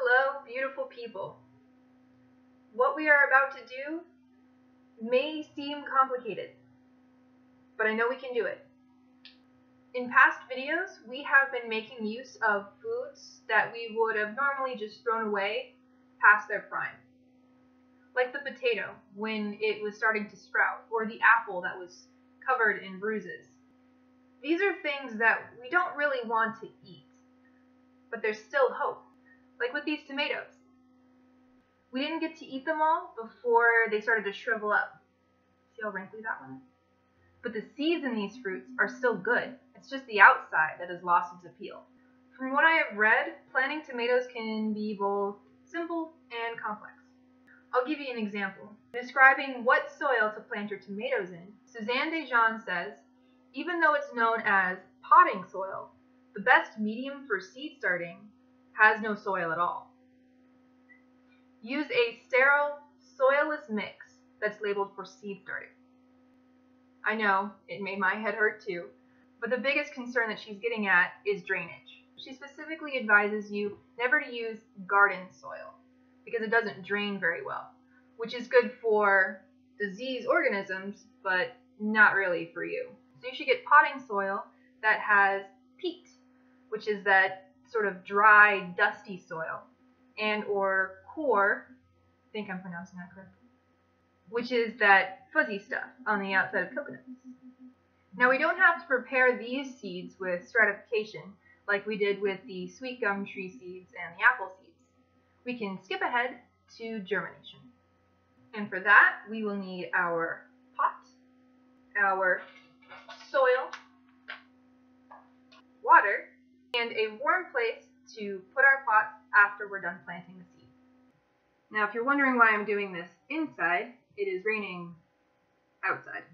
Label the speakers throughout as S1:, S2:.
S1: Hello, beautiful people. What we are about to do may seem complicated, but I know we can do it. In past videos, we have been making use of foods that we would have normally just thrown away past their prime. Like the potato when it was starting to sprout, or the apple that was covered in bruises. These are things that we don't really want to eat, but there's still hope. Like with these tomatoes. We didn't get to eat them all before they started to shrivel up. See how wrinkly that one is? But the seeds in these fruits are still good. It's just the outside that has lost its appeal. From what I have read, planting tomatoes can be both simple and complex. I'll give you an example. Describing what soil to plant your tomatoes in, Suzanne Desjardins says, even though it's known as potting soil, the best medium for seed starting has no soil at all. Use a sterile, soilless mix that's labeled for seed starting. I know, it made my head hurt too, but the biggest concern that she's getting at is drainage. She specifically advises you never to use garden soil because it doesn't drain very well, which is good for disease organisms, but not really for you. So you should get potting soil that has peat, which is that sort of dry, dusty soil, and or core, I think I'm pronouncing that correctly, which is that fuzzy stuff on the outside of coconuts. Now we don't have to prepare these seeds with stratification like we did with the sweet gum tree seeds and the apple seeds. We can skip ahead to germination. And for that, we will need our pot, our soil, water, and a warm place to put our pots after we're done planting the seed. Now, if you're wondering why I'm doing this inside, it is raining outside.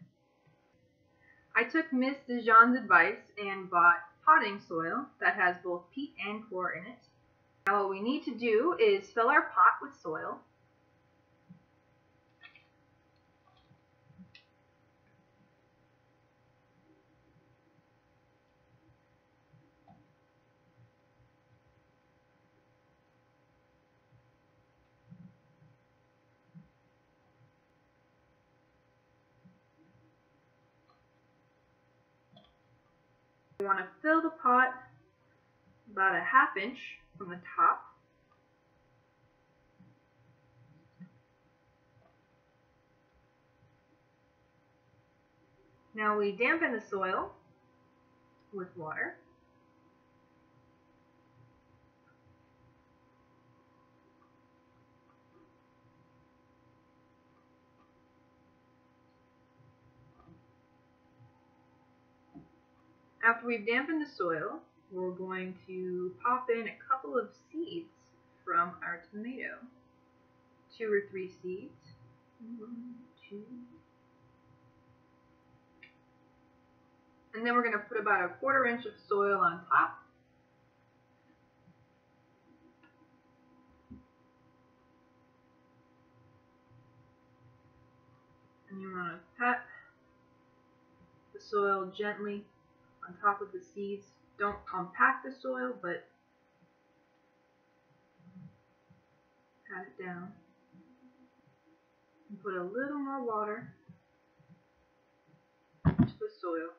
S1: I took Miss Desjardins' advice and bought potting soil that has both peat and core in it. Now, what we need to do is fill our pot with soil. We want to fill the pot about a ½ inch from the top. Now we dampen the soil with water. After we've dampened the soil, we're going to pop in a couple of seeds from our tomato. 2 or 3 seeds. 1, 2. And then we're going to put about a ½ inch of soil on top. And you want to pat the soil gently on top of the seeds. Don't compact the soil, but pat it down. And put a little more water into the soil.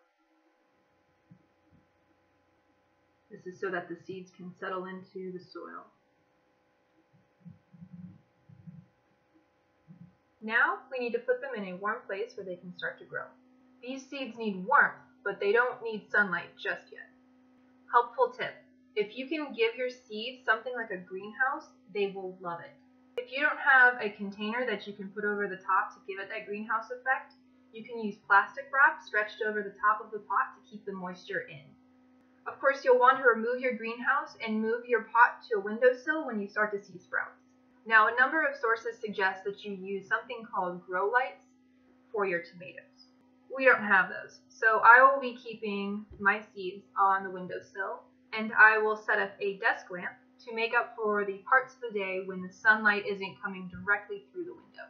S1: This is so that the seeds can settle into the soil. Now we need to put them in a warm place where they can start to grow. These seeds need warmth, but they don't need sunlight just yet. Helpful tip: if you can give your seeds something like a greenhouse, they will love it. If you don't have a container that you can put over the top to give it that greenhouse effect, you can use plastic wrap stretched over the top of the pot to keep the moisture in. Of course, you'll want to remove your greenhouse and move your pot to a windowsill when you start to see sprouts. Now, a number of sources suggest that you use something called grow lights for your tomatoes. We don't have those, so I will be keeping my seeds on the windowsill, and I will set up a desk lamp to make up for the parts of the day when the sunlight isn't coming directly through the window.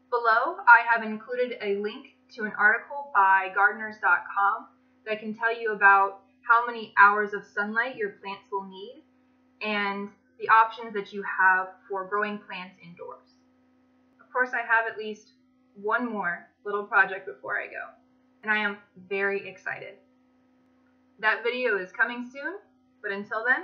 S1: Below, I have included a link to an article by gardeners.com that can tell you about how many hours of sunlight your plants will need and the options that you have for growing plants indoors. Of course, I have at least one more little project before I go, and I am very excited. That video is coming soon, but until then,